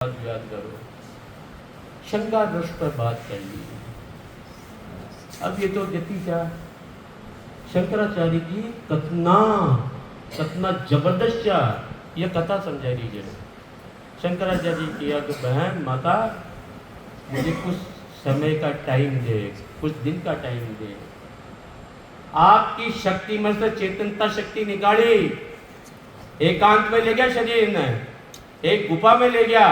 याद करो, शंका रस पर बात कर ली। अब ये तो जति क्या शंकराचार्य जी कतना जबरदस्त ये कथा समझा लीजिए। शंकराचार्य जी किया कि बहन माता मुझे कुछ समय का टाइम दे, कुछ दिन का टाइम दे। आपकी शक्ति में से चेतनता शक्ति निकाली, एकांत में ले गया शरीर ने, एक गुफा में ले गया,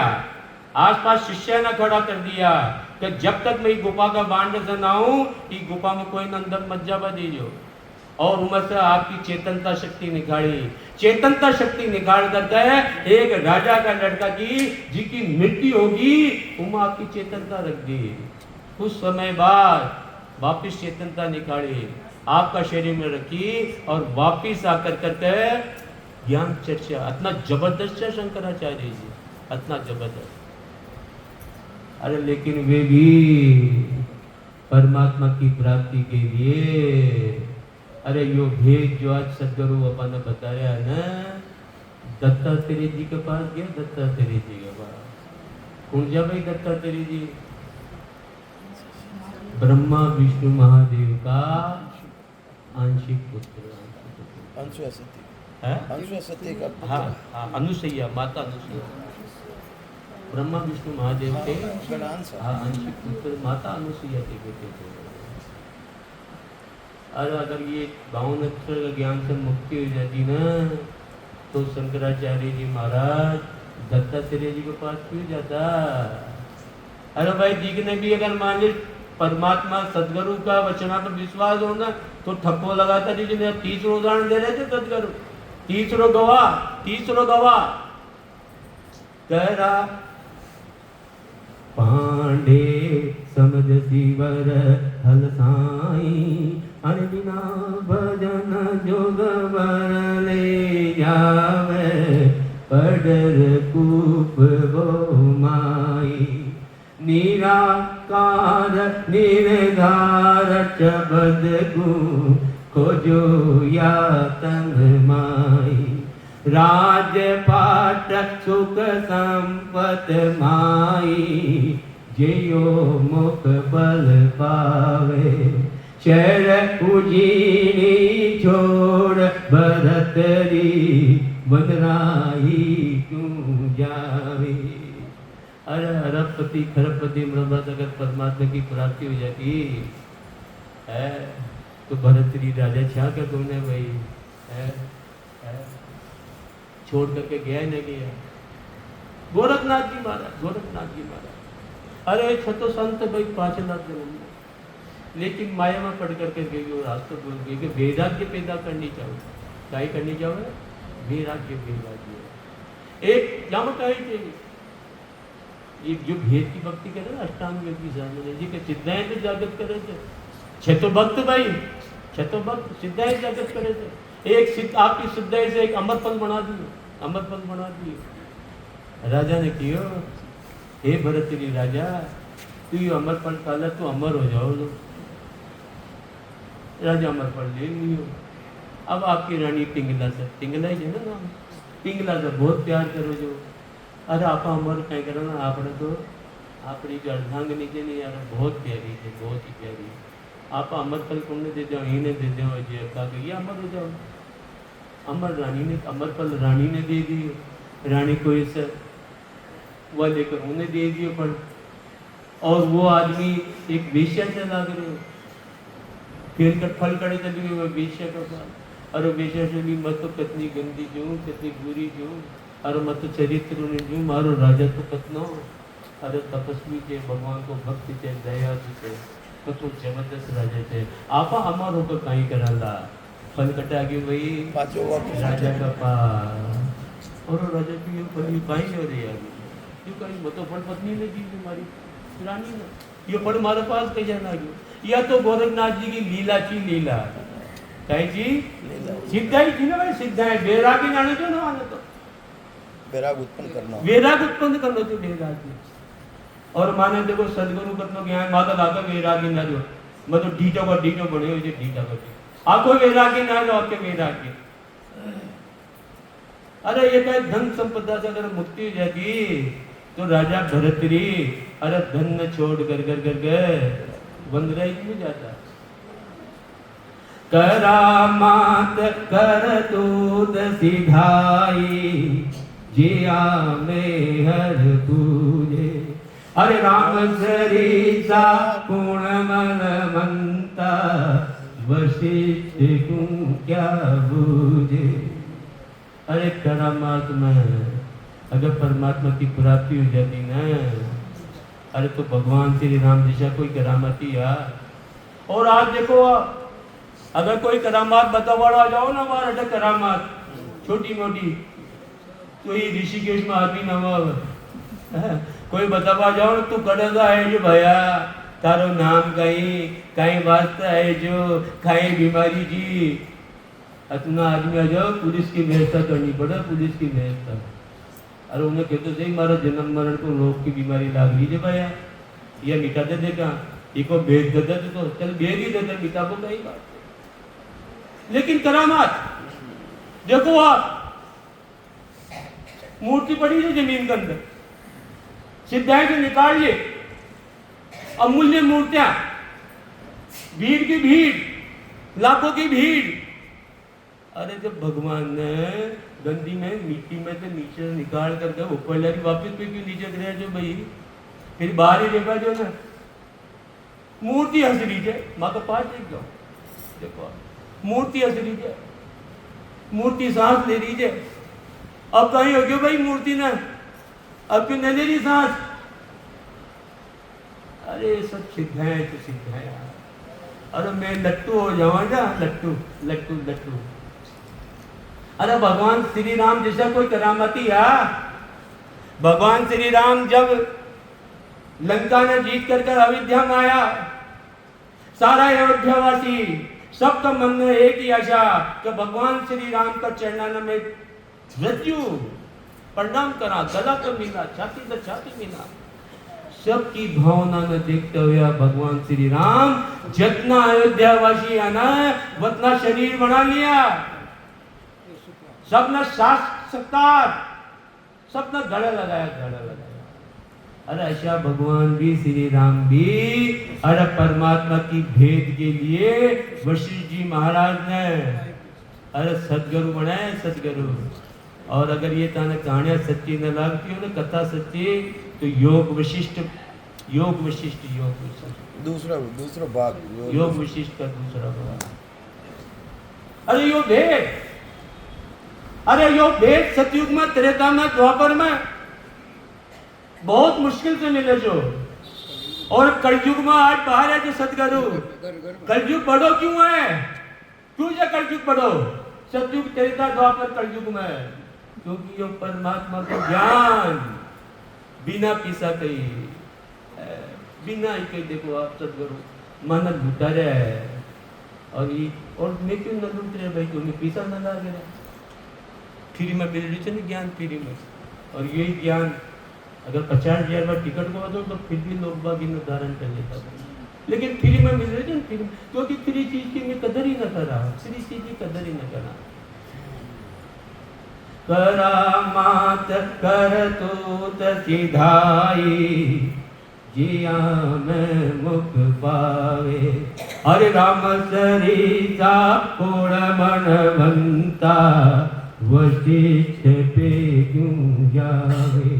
आसपास शिष्य ने खड़ा कर दिया कि जब तक मैं गुफा का बांध से ना हूं, कि गुफा में कोई अंदर मत जावा दीजिए। और उमर से आपकी चेतनता शक्ति निकाली, चेतनता शक्ति निकाल कर गए एक राजा का लड़का की जिसकी मृत्यु होगी, उमा आपकी चेतनता रख दी। कुछ समय बाद वापिस चेतनता निकाली, आपका शरीर में रखी और वापिस आकर करके ज्ञान चर्चा। इतना जबरदस्त है शंकराचार्य जी, इतना जबरदस्त। अरे लेकिन वे भी परमात्मा की प्राप्ति के लिए, अरे यो भेद जो आज सदगुरु बाबा ने बताया ना, दत्तात्रेय जी के पास गया, दत्तात्रेय जी के पास कौन जा भाई? दत्तात्रेय जी ब्रह्मा विष्णु महादेव का आंशिक पुत्र, अनुसैया, माता अनुसैया, ब्रह्मा विष्णु महादेव के आंशिक पुत्र माता अनुसैया के बेटे थे। और अगर ये 52 अक्षर का ज्ञान से मुक्ति हो जाती ना, तो शंकराचार्य जी महाराज दत्तात्रेय जी के पास क्यों जाता? अरे भाई जी ने भी अगर मान ली परमात्मा सदगुरु का वचना पर विश्वास हो ना, तो ठप्पो लगाता जी ने 30 उदाहरण दे रहे थे सदगुरु, 30 गवाह कह रहा। पांडे समझ सीवर हल साई, अनबिना भजन जोग वर ले जावे, पडर कूप वो माई, निराकार निर्धार शब्द गु खोजो या तंग माई, राजपाट सुख संपत माई, जियो मुख बल पावे, शहर उजीनी छोड़ भरतरी, बदराई क्यों जावे। अरे अरबपति खरबपति ब्रह्मत अगर परमात्मा की प्राप्ति हो जाती है तो भरतरी राजा क्या कर तुमने भाई है? छोड़ करके गया नहीं गया। गोरखनाथ जी महाराज अरे छतो संत भाई 5 लाख जन्म, लेकिन माया में पढ़ करके गई और आज तो बोल गई कि वैराग्य पैदा करनी चाहिए। क्या करनी चाहिए? वैराग्य। एक जम कही ये जो भेद की भक्ति करे ना, अष्टांग योग की साधना जी के सिद्धांत जागृत करे थे, छतो भक्त भाई, छतो भक्त सिद्धांत जागृत करे थे। एक सिद्ध आपकी सिद्धांत से एक अमरपन बना दिए। राजा ने कियो, हे भरतरी राजा, तू ये अमरपन काला, तू अमर हो जाओ। राजा अमरपन ले लियो। अब आपकी रानी पिंगला ही है ना नाम, पिंगला से बहुत प्यार करो जो। अरे आप अमर कहीं करो ना, आपने तो अपनी जो अर्धांगिनी थी नहीं यार, बहुत प्यारी थी, बहुत ही प्यारी। आप अमरपल को दे दो, इन्हें दे दो, ये अमर हो जाओ। अमरपल रानी ने दे दी, रानी को इस वह लेकर उन्हें दे दिए पर, और वो आदमी एक वेश्या से लाग रहे, फिर कर फल करे चली गई वो वेश्या का पास। अरे वेश्या से भी मत तो कितनी गंदी जो, कितनी बुरी जो, अरे मत तो चरित्र ने जो, मारो राजा तो कतना, अरे तपस्वी थे, भगवान को भक्ति थे, दया थे, तो जबरदस्त राजा थे। आपा अमर होकर कहीं कराला फल कटा गई वही राजा का पास। और राजा की फल कहीं हो रही है, क्यों कहीं मत तो फल पत्नी ने दी तुम्हारी रानी ने, ये फल हमारे पास कहीं जाना गया। या तो गोरखनाथ जी की लीला थी, लीला कहीं जी सिद्धाई थी ना भाई, सिद्धाई वैरागी जाने जो ना, आने तो वैराग उत्पन्न करना तो वैरागी। और माने देखो सदगुरु कतनो ज्ञान माता लाकर वैरागी ना जो, मतलब ढीठो बने हो, ढीठा को आपको वैरागी ना जो, आपके वैरागी। अरे ये कहे धन संपदा से अगर मुक्ति हो जाती तो राजा भरतरी अरे धन छोड़ कर वनराई क्यों जाता। करामात कर दूत सिधाई जिया में हर पूजे। अरे राम सरीसा पूर्ण मन मनता वशिष्ठ को क्या बूझे। अरे करामात में अगर परमात्मा की प्राप्ति हो जाती ना, अरे तो भगवान श्री राम जैसा कोई करामाती यार। और आज देखो अगर कोई करामात बतावाड़ा जाओ ना वहां अटक करामात छोटी मोटी तो ये ऋषिकेश में आदमी नवा कोई बतावा जाओ ना तू कड़गा है जो भैया तारो नाम कहीं वास्ता है जो खाई बीमारी जी इतना आदमी आ जाओ पुलिस की व्यवस्था करनी पड़े पुलिस की व्यवस्था। अरे उन्हें कहते थे मारा जन्म मरण को रोग की बीमारी लाग लीजिए भैया ये मिटा दे देगा इको भेज दे तो चल भेज ही देते मिटा को कहीं बात। लेकिन करामात देखो आप मूर्ति पड़ी है जमीन के अंदर सिद्धाएं से निकालिए अमूल्य मूर्तियां भीड़ की भीड़ लाखों की भीड़। अरे जब भगवान ने गंदी में मिट्टी में से नीचे निकाल करके ऊपर लगी वापिस पे क्यों नीचे गिरा जो भाई फिर बाहर ही देखा जो ना मूर्ति हंस लीजिए माँ का पास देख जाओ देखो मूर्ति हंस लीजिए मूर्ति सांस ले लीजिए। अब कहीं हो गयो भाई मूर्ति ने अब क्यों न ले ली सांस। अरे सब सिद्ध है तो सिद्ध है यार। अरे मैं लट्टू हो जाऊंगा लट्टू लट्टू लट्टू। अरे भगवान श्री राम जैसा कोई करामती है। भगवान श्री राम जब लंका ने जीत कर अयोध्या में आया सारा अयोध्यावासी सबका मन में एक ही आशा कि भगवान श्री राम का चरणन में मृत्यु प्रणाम करा गला तो मिला छाती तो छाती मिला। सबकी भावना में देखते हुए भगवान श्री राम जितना अयोध्यावासी आना उतना शरीर बना लिया सबने सत्कार सबने गले लगाया गले लगाया। अरे ऐसा भगवान भी श्री राम भी अरे परमात्मा की भेद के लिए वशिष्ठ जी महाराज ने अरे सदगुरु बनाए सदगुरु। और अगर ये ताना कहानियां सच्ची न लगती हो ना कथा सच्ची तो योग वशिष्ठ दूसरा भाग योग वशिष्ठ का दूसरा भाग। अरे यो भेद सतयुग में त्रेता में द्वापर में बहुत मुश्किल से मिले जो। और कलयुग में आज बाहर है जो सदगुरु। कलयुग बढ़ो क्यों है क्यों जो कलयुग बढ़ो सतयुग त्रेता द्वापर कलयुग में क्योंकि यो परमात्मा का ज्ञान बिना पीसा कही बिना ही कही। देखो आप सदगुरु मन लुटा रहा है और मैं क्यों न लूट रहे भाई क्योंकि पीसा न ला रहा फ्री में मिल रही थी ज्ञान फ्री में। और यही ज्ञान अगर 50,000 बार टिकट को दो तो फिर भी लोग बाग इन धारण कर लेता था। लेकिन फ्री में मिल रही थी फ्री क्योंकि फ्री चीज की मैं कदर ही न करा फ्री चीज की कदर ही न करा। करामात कर तूत सिधाई जिया में मुख पावे। हरे राम सरीसा पूर्ण मन बनता वशिष्ठ पे क्यों जावे।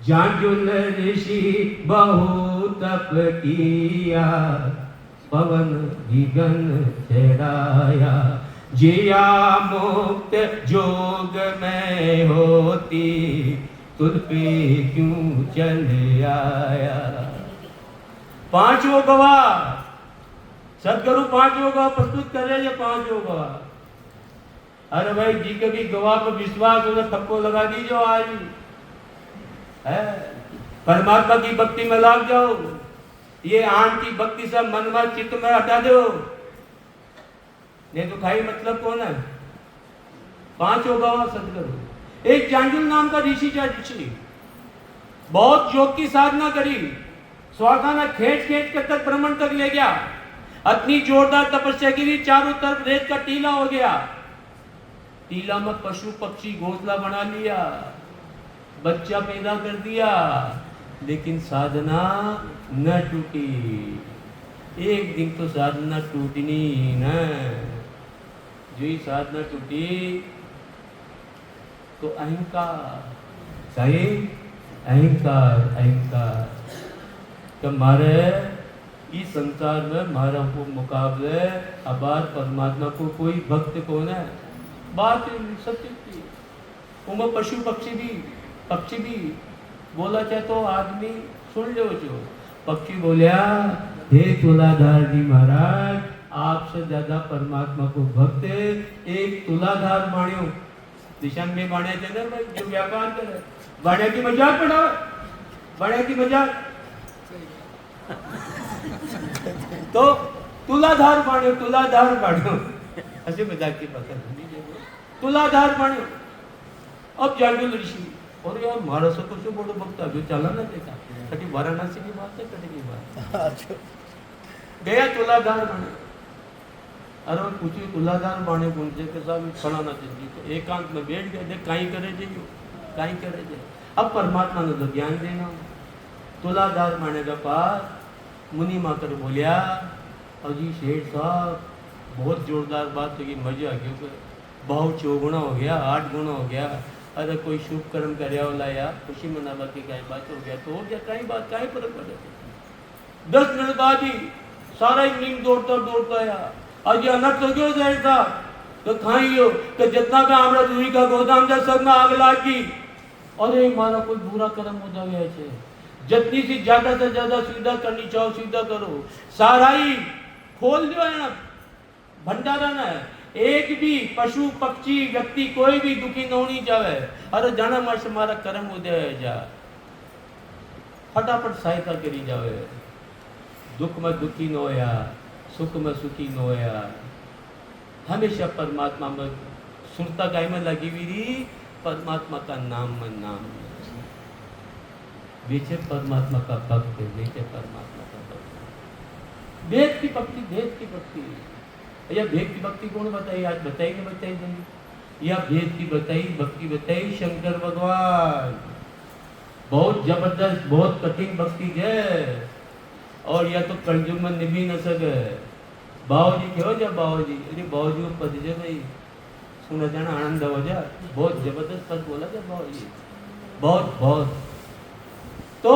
जांजुल ऋषि बहु तप किया पवन विगन चढ़ाया। जिया मुक्त जोग में होती तुझ पे क्यों चल आया। पांचों गवाह सदगुरु पांचों गवाह प्रस्तुत कर रहे हैं पांचों गवाह। अरे भाई जी के भी गवाह पर विश्वास हो तो ठप्पो लगा दीजिए आज है परमात्मा की भक्ति में लाग जाओ। ये आन की भक्ति सब मन में चित्त में हटा दो नहीं तो खाई मतलब कौन है। पांचों गवाह सदगुरु। एक जांजुल नाम का ऋषि बहुत योग की साधना करी स्वार्थाना खेच कर तक भ्रमण तक ले गया। इतनी जोरदार तपस्या की चारों तरफ रेत का टीला हो गया। टीला में पशु पक्षी घोंसला बना लिया बच्चा पैदा कर दिया, लेकिन साधना न टूटी। एक दिन तो साधना टूटनी ही न। जो ही साधना टूटी तो अहंकार, सही अहंकार, अहंकार तो मारे इस संसार में मारा को मुकाबले अबार परमात्मा को कोई भक्त कौन है? बात सत्य की। उनमें पक्षी भी बोला चाहे तो आदमी सुन लो। जो पक्षी बोलिया, हे तुलाधार जी महाराज, आपसे ज्यादा परमात्मा को भक्त एक तुलाधार बाण्यो दिशा में बाण्या चंद्र भाई जो व्यापार करे बाण्या की मजाक बनावे, बाण्या की मजाक तो तुलाधार बाण्यो ऐसे मजाक की बात है। तुलाधार बाण्यो अब जागो ऋषि और यार मारा सको जो बड़ो भक्त अभी चला ना देखा कटी वाराणसी की बात है, कटी की बात गया तुलाधार बाण्यो। अरे वो पूछिए तुलाधार बाण्यो कौन से के साहब फलाना चाहिए तो एकांत में बैठ गए, देख काई करे जाइयो काई करे जाए। अब परमात्मा ने तो ज्ञान देना। तुलाधार बाण्य का पास मुनि माकर बोलिया, अजी शेठ साहब बहुत जोरदार बात तो कि मजा आ गया, भाव 4 गुना हो गया, 8 गुना हो गया। अरे कोई शुभ कर्म करया वाला या खुशी मनावा की कहीं बात हो गया तो हो गया, कहीं बात कहीं फर्क पड़े। 10 मिनट बाद ही सारा ही नीम दौड़ता आया। आज ये अनर्थ हो गयो शेठ साहब तो खाइयो कि जितना का हमरा दूरी का गोदाम जा सब में आग लागी। अरे मारा कोई बुरा कर्म हो जावे है, जितनी सी ज्यादा से ज्यादा सीधा करनी चाहो सीधा करो, सारा ही खोल दो है ना भंडारा ना है। एक भी पशु पक्षी व्यक्ति कोई भी दुखी न होनी जावे। अरे जाना मर्श मारा कर्म उदय जा फटाफट सहायता करी जावे। दुख में दुखी न होया, सुख में सुखी न होया। हमेशा परमात्मा में सुरता गाय में लगी हुई रही, परमात्मा का नाम में नाम बेचे परमात्मा का भक्त, बेचे परमात्मा का भक्त। वेद की भक्ति, वेद की भक्ति या भेद की भक्ति कौन बताई? आज बताइए या भेद की बताई भक्ति बताई शंकर भगवान। बहुत जबरदस्त बहुत कठिन भक्ति है और या तो कलयुग में निभी न सके। बाबूजी क्यों जा बाबूजी, अरे बाबूजी को पद जे भाई सुना जाना आनंद हो जा। बहुत जबरदस्त पद बोला जा बाबूजी, बहुत बहुत। तो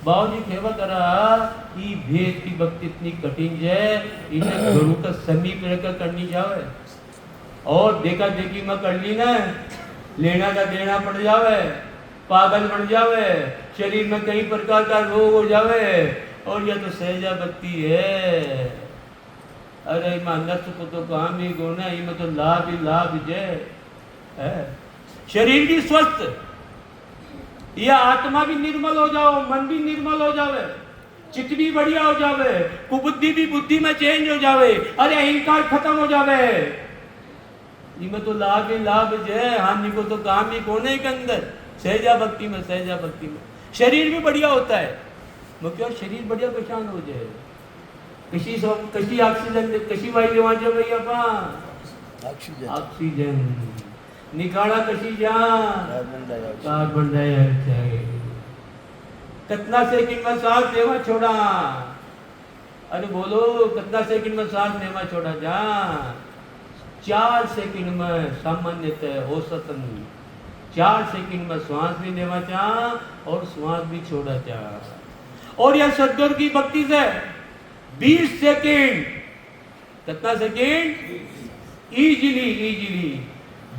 बाबूजी कहवा करा कि भेद की भक्ति इतनी कठिन है, इन्हें गुरु का समीप रहकर करनी जावे और देखा देखी में कर ली ना लेना का देना पड़ जावे, पागल बन जावे, शरीर में कई प्रकार का रोग हो जावे और यह तो सहजा भक्ति है। अरे नष्ट को तो काम ही गुण है, इनमें तो लाभ ही लाभ है। शरीर भी स्वस्थ, यह आत्मा भी निर्मल हो जाओ, मन भी निर्मल हो जावे, चित्त भी बढ़िया हो जावे, कुबुद्धि भी बुद्धि में चेंज हो जावे, अरे अहंकार खत्म हो जावे। इनमें तो लाभ ही लाभ है, हानि को तो काम ही कोने के अंदर। सहजा भक्ति में, सहजा भक्ति में शरीर भी बढ़िया होता है। क्यों शरीर बढ़िया पहचान हो जाए, कशी ऑक्सीजन कशी वायू लेवायचं भाई आपण ऑक्सीजन निकाला कशी जा कार्बन डाइऑक्साइड। कितना सेकंड में सांस लेवा छोड़ा, अरे बोलो कितना सेकंड में सांस लेवा छोड़ा जा? 4 सेकंड में सामान्यतः औसतन 4 सेकंड में श्वास भी लेवा चाह और श्वास भी छोड़ा चाह। और यह सदगुरु की भक्ति से 20 सेकंड, कितना सेकंड इजीली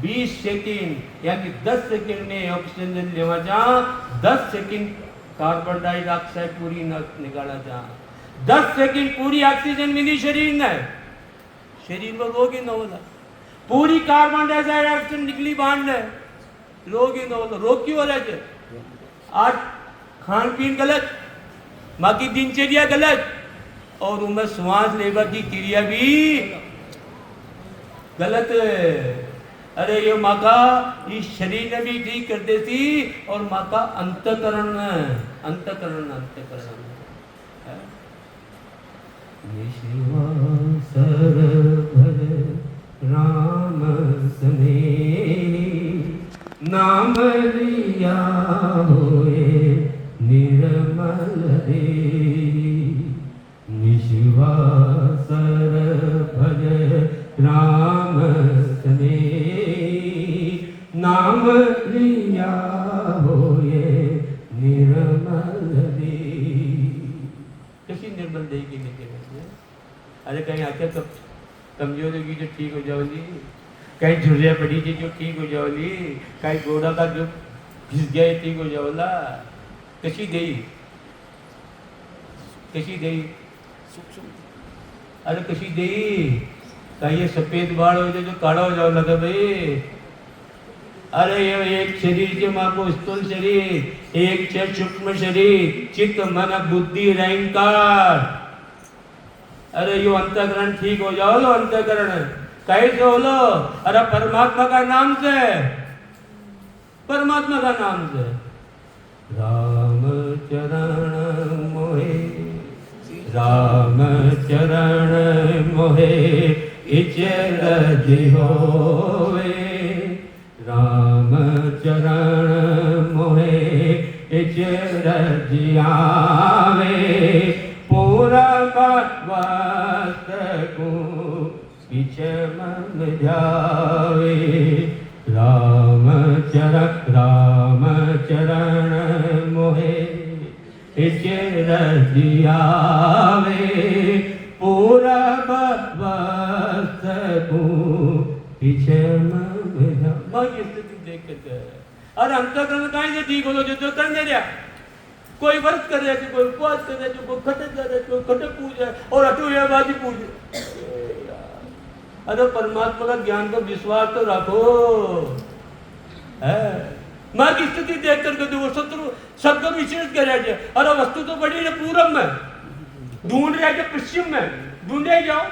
20 सेकंड यानी 10 सेकंड में ऑक्सीजन लेवा चाह, 10 सेकंड कार्बन डाइऑक्साइड पूरी निकाला चाह। 10 सेकंड पूरी ऑक्सीजन मिली शरीर ने, शरीर में रोग ही न होला। पूरी कार्बन डाइऑक्साइड निकली बाहर ने, रोग ही न होला। रोग क्यों हो रहा है? आज खान पीन गलत, बाकी दिनचर्या गलत और उनमें श्वास लेवा की क्रिया भी गलत। अरे ये माँ का इस शरीर ने भी ठीक करते थी और माँ का अंतकरण राम सने नाम लिया होए निर्मल रे निश्वासर भज राम सने नाम लिया होए निर्मल रे कशी निर्मल दे की लेके अरे कहीं आके तो कमजोर होगी जो ठीक हो जाओगी कहीं झुर्रिया पड़ी थी जो ठीक हो जाओली कहीं घोड़ा का जो घिस गया ठीक हो जाओला कशी देई अरे कशी देई का ये सफेद बाल हो जाए जो काला हो जाओ लगा भाई अरे ये एक शरीर के माँ को स्थूल शरीर एक छह सूक्ष्म शरीर चित्त मन बुद्धि अहंकार अरे यो अंतःकरण ठीक हो जाओ लो अंतःकरण कैसे हो लो अरे परमात्मा का नाम से राम चरण मोहे इचरज होवे राम चरण मोहे इचरज आवे पूरा वास्तु पीछे मन जावे राम चरण मोहे इचरज आवे पूरा वास्तु पीछे मन जावे स्थिति देख कर अरे अंतःकरण कहीं से ठीक हो जो करने दिया कोई व्रत कर रहे थे कोई उपवास कर रहे थे कोई खटक कर रहे थे कोई खटक पूज रहे और अटूयाबाजी पूज अरे परमात्मा का ज्ञान तो विश्वास तो रखो है माँ की स्थिति देख करके वो सदगुरु विचलित कर रहे थे अरे वस्तु तो बड़ी है पूरब में ढूंढ रहे थे पश्चिम में ढूंढे जाओ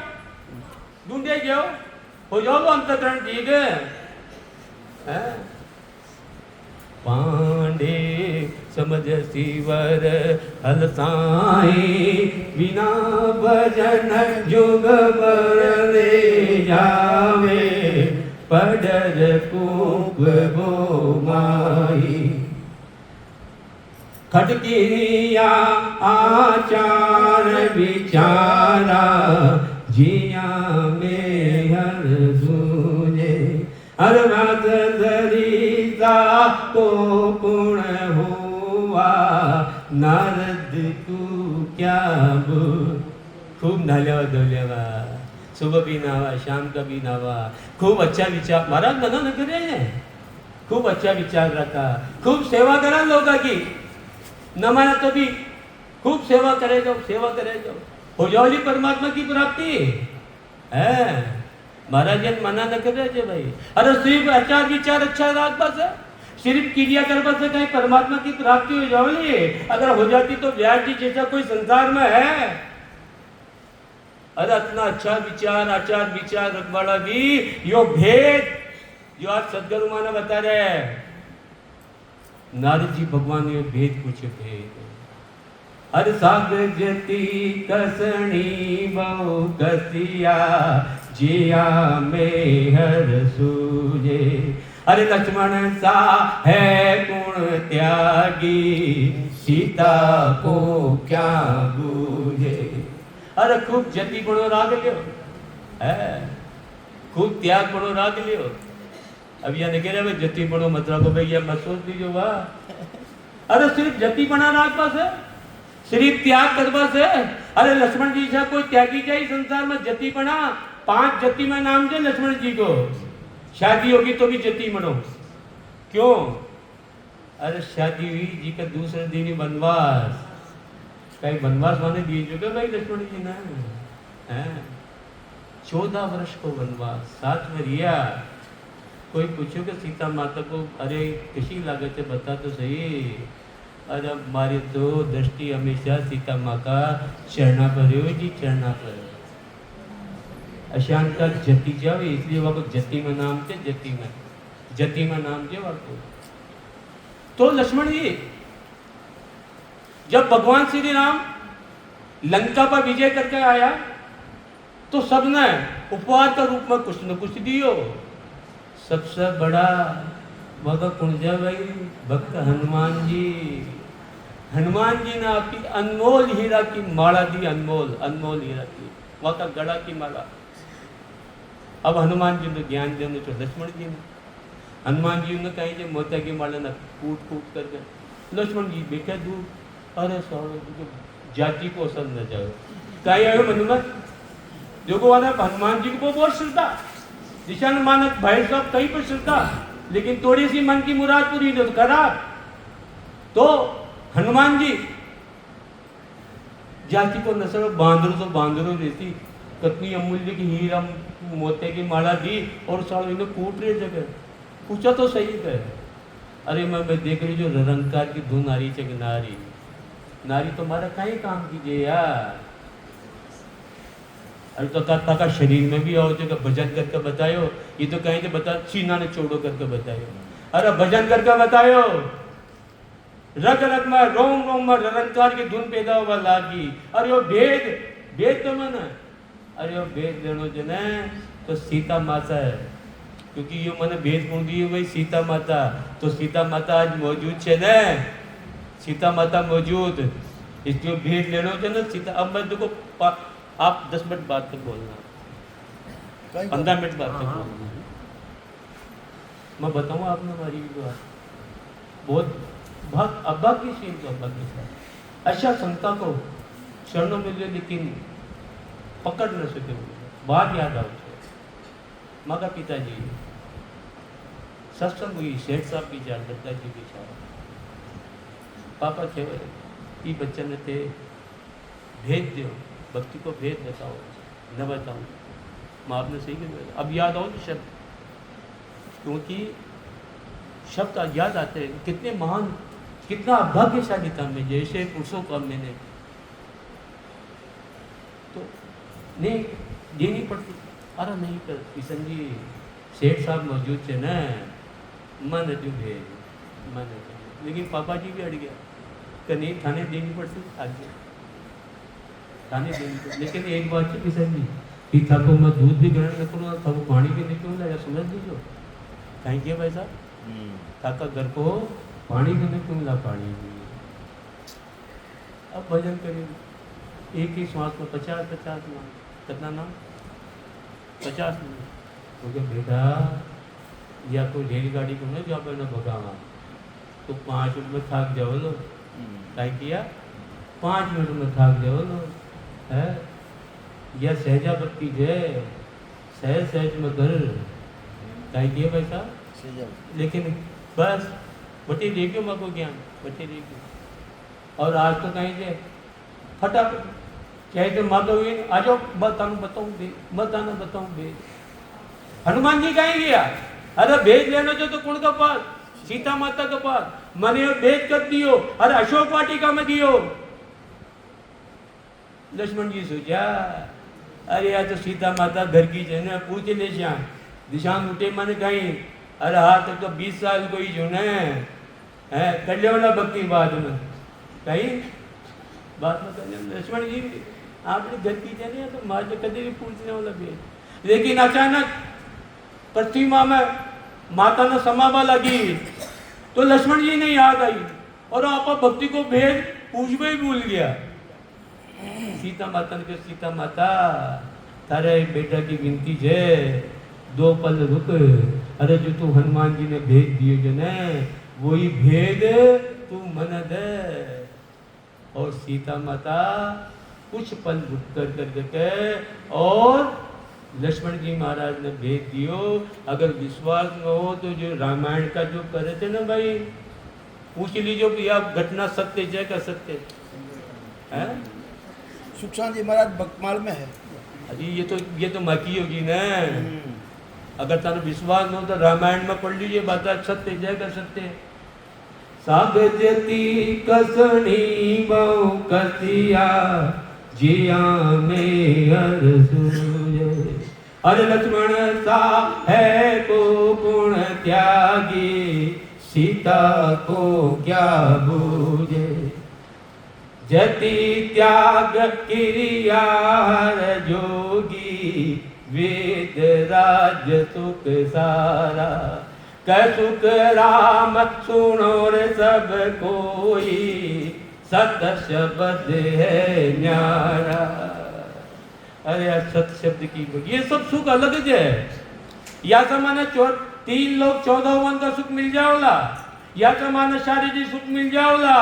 हो जाओ वो अंतःकरण ठीक है पांडे समझ सिवर हलसाई बिना भजन जुग बरले जावे पडर कूप गोमाई खटकिया आचार विचारा जिया में हर सूझे हर बात दरिदा को पूर्ण हुआ नारद तू क्या खूब नाल्या धोल्यावा सुबह भी नावा शाम का भी नावा खूब अच्छा विचार महाराज मना न करे खूब अच्छा विचार रखा खूब सेवा करा लोगों की न माना तो भी खूब सेवा करे जाओ हो जाओली परमात्मा की प्राप्ति है महाराज मना न करे भाई अरे सिर्फ आचार विचार अच्छा राखबा से सिर्फ क्रिया करबा से कहीं परमात्मा की प्राप्ति हो जाओली अगर हो जाती तो व्यास जी जैसा कोई संसार में है अरे इतना अच्छा विचार आचार विचार रखवाड़ा भी यो भेद जो आज सदगुरु माना बता रहे हैं नारद जी भगवान ने भेद पूछे भेद हर सागर जती कसनी बहु कसिया जिया में हर सूझे अरे लक्ष्मण सा है गुण त्यागी सीता को क्या बूझे अरे खूब जति गुणो राग लियो है खूब त्याग गुणो राग लियो अब यह नहीं कह रहे जति गुणो मत राखो भैया मत सोच दीजिए वाह अरे सिर्फ जति बना राखबा से सिर्फ त्याग करबा से अरे लक्ष्मण जी से कोई त्यागी जाए संसार में जति बना 5 जति में नाम दे लक्ष्मण जी को शादी होगी तो भी जति बनो क्यों अरे शादी हुई जी का दूसरे दिन ही वनवास कहीं वनवास माने दिए जो क्या भाई लक्ष्मण जी ना है 14 वर्ष को वनवास 7 में रिया कोई पूछो कि सीता माता को अरे किसी लागत है बता तो सही अरे हमारी तो दृष्टि हमेशा सीता माँ का चरणा पर जी चरणा पर अशांत का जति जावे इसलिए वहाँ को जति में नाम थे जति में नाम थे वहाँ को तो लक्ष्मण जी जब भगवान श्री राम लंका पर विजय करके आया तो सबने उपहार के रूप में कुछ न कुछ दियो सबसे बड़ा वह कौन जा भाई भक्त हनुमान जी ने आपकी अनमोल हीरा की माला दी, अनमोल हीरा की, वह का गड़ा की माला। अब हनुमान जी ने ज्ञान देने तो लक्ष्मण जी ने, हनुमान जी ने कहीं जो मोतिया की माला न कूट करके लक्ष्मण जी बेटे दूर, अरे सौ जाति को असर न जाओ कहीं आयो हनुमान देखो वाला हनुमान जी को बहुत श्रद्धा, निशान मानक भाई साहब कहीं पर श्रद्धा, लेकिन थोड़ी सी मन की मुराद पूरी नहीं तो करा। तो हनुमान जी जाति को नसर बांदरो रहती, कितनी अमूल्य की हीरा मोते की माला दी और साल इन्हें कूट रहे जगह पूछा तो सही है। अरे मैं देख रही जो निरंकार की धुन नारी चक नारी तुम्हारा कहीं काम कीजिए यार। अरे तो का शरीर में भी आओ जगह भजन करके बतायो, ये तो कहीं से बता सीना ने चोड़ो करके बतायो। अरे भजन करके बतायो, रग रग में रोम में निरंकार की धुन पैदा हुआ लागी। अरे वो भेद तो मन, अरे वो भेद लेनो जो न तो सीता माता है, क्योंकि ये मैंने भेद कौन दी है भाई सीता माता, तो सीता माता आज मौजूद है न, सीता माता मौजूद, इसलिए भेद लेनो जो न सीता। अब मैं देखो आप 10 मिनट बाद तक बोलना, 15 मिनट बाद तक बोलना, मैं बताऊँ आपने हमारी बात बहुत अब्बा की सीन तो अब्बा के साथ अच्छा संता को शरणों मिले लेकिन पकड़ न सके, बात याद आओ माता पिताजी सत्संग हुई, सेठ साहब की चार दत्ता जी की चार पापा थे ये बच्चे ने थे भेद दो भक्ति को भेद बताओ न बताऊँ, माँ आपने सही कहा। अब याद आओ शब्द, क्योंकि शब्द याद आते हैं कितने महान, कितना अभाग्यशाली था मैं जैसे पुरुषों को मैंने तो नहीं देनी पड़ती। अरे नहीं कर किशन जी सेठ साहब मौजूद थे न, मन जो भेद मन, लेकिन पापा जी भी अड़ गया कि नहीं थाने देनी पड़ती, आगे थाने देनी पड़ती। लेकिन एक बात है किशन जी कि था को मैं दूध भी ग्रहण न करूँ था वो पानी भी नहीं क्यों लाया, समझ लीजिए थैंक यू भाई साहब, था का घर को पानी भी नहीं क्यों मिला, पानी भी। अब भजन करें एक ही श्वास में 50 नाम, कितना नाम 50 नाम। क्योंकि बेटा या कोई रेलगाड़ी को नहीं जहाँ पर न भगावा तो 5 मिनट में थक जाओ लो, क्या किया 5 मिनट में थक जाओ लो है, या सहजा बत्ती जय सहज में कर क्या किया भाई साहब, लेकिन बस बटी देखियो माँ को ज्ञान बटी देखियो। और आज तो कहीं से फटाफट चाहे तो माँ तो आ जाओ बताऊँ भेद, हनुमान जी कहीं गया, अरे भेद लेना जो तो कौन का पास, सीता माता के पास, मैंने भेद कर दियो, अरे अशोक वाटिका में दियो। लक्ष्मण जी सोचा अरे यार तो सीता माता घर की जने पूछ ले श्याम दिशान उठे मन कहीं, अरे हाँ तक तो 20 साल कोई जो न है कर ले वाला भक्ति बाद में कहीं बात में कर ले। लक्ष्मण जी आपने घर की जने तो माँ जो कभी भी पूछने वाला भेद, लेकिन अचानक पृथ्वी माँ में माता ने समावा लगी तो लक्ष्मण जी ने याद आई और आप भक्ति को भेद पूछ भी भूल गया। सीता माता ने कहा सीता माता तारे बेटा की विनती है 2 पल रुक, अरे जो तू हनुमान जी ने भेद दिए जो ने वही भेद तू मन दे। और सीता माता कुछ पल रुक करके और लक्ष्मण जी महाराज ने भेद दियो। अगर विश्वास न हो तो जो रामायण का जो करे थे ना भाई पूछ लीजिए कि यह घटना सत्य जय का सत्य है। सुखशांत जी महाराज बकमाल में है। अजी ये तो मकी होगी ना, अगर तारा विश्वास न हो तो रामायण में पढ़ लीजिए बात सत्य जय का सत्य। सागजती कसणी बहु कसिया जिया में अरसूये, अरे लक्ष्मण सा है को गुण त्यागी सीता को क्या बूझे। जति त्याग क्रियार जोगी वेद राज सुख सारा, कह सुख राम सुनो रे सब कोई, सत शब्द है न्यारा। अरे यार सत शब्द की ये सब सुख अलग ज है। या तो माने 3 लोग 14 वन का सुख मिल जाओला, या तो माने शारीरिक सुख मिल जाओला।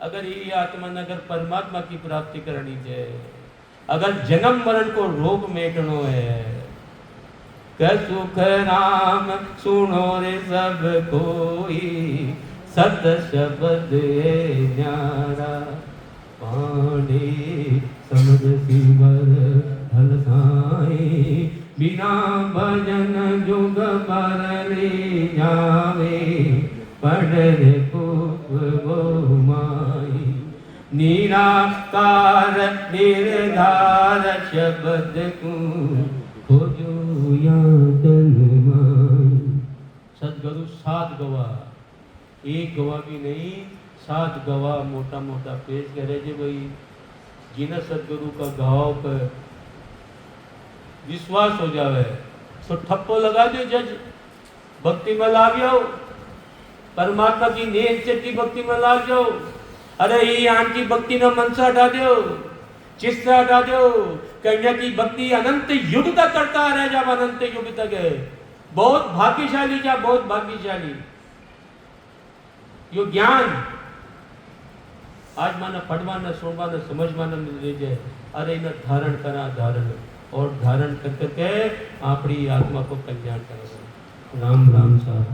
अगर ये आत्मा ने अगर परमात्मा की प्राप्ति करनी है, अगर जन्म मरण को रोग मेटनो है, कह सुख राम सुनो रे सब कोई, सत शब्द है न्यारा। पांडे समझ सिमर हल साई, बिना भजन जुग पर ले जावे, पढ़े पुप वो माई। निराकार निर्धार शब्द को खोजो या तन माई। सदगुरु 7 गवाह, 1 गवाह भी नहीं 7 गवाह मोटा मोटा पेश करे जे भाई। जिन्हें सदगुरु का गाँव पर विश्वास हो जावे तो ठप्पो लगा दो जज, भक्ति में लाग जाओ, परमात्मा की नेम चट्टी भक्ति में लाग जाओ। अरे ये आंटी भक्ति ने मन से हटा दो, चित्त से हटा दो। कन्या की भक्ति अनंत युग तक करता रह जा, अनंत युग तक है। बहुत भाग्यशाली जा, बहुत भाग्यशाली। यो ज्ञान आज माने पढ़वा न सुनवा न समझवा न मिल रही है। अरे इन्हें धारण करा, धारण और धारण करके अपनी आत्मा को कल्याण करो। राम राम साहब।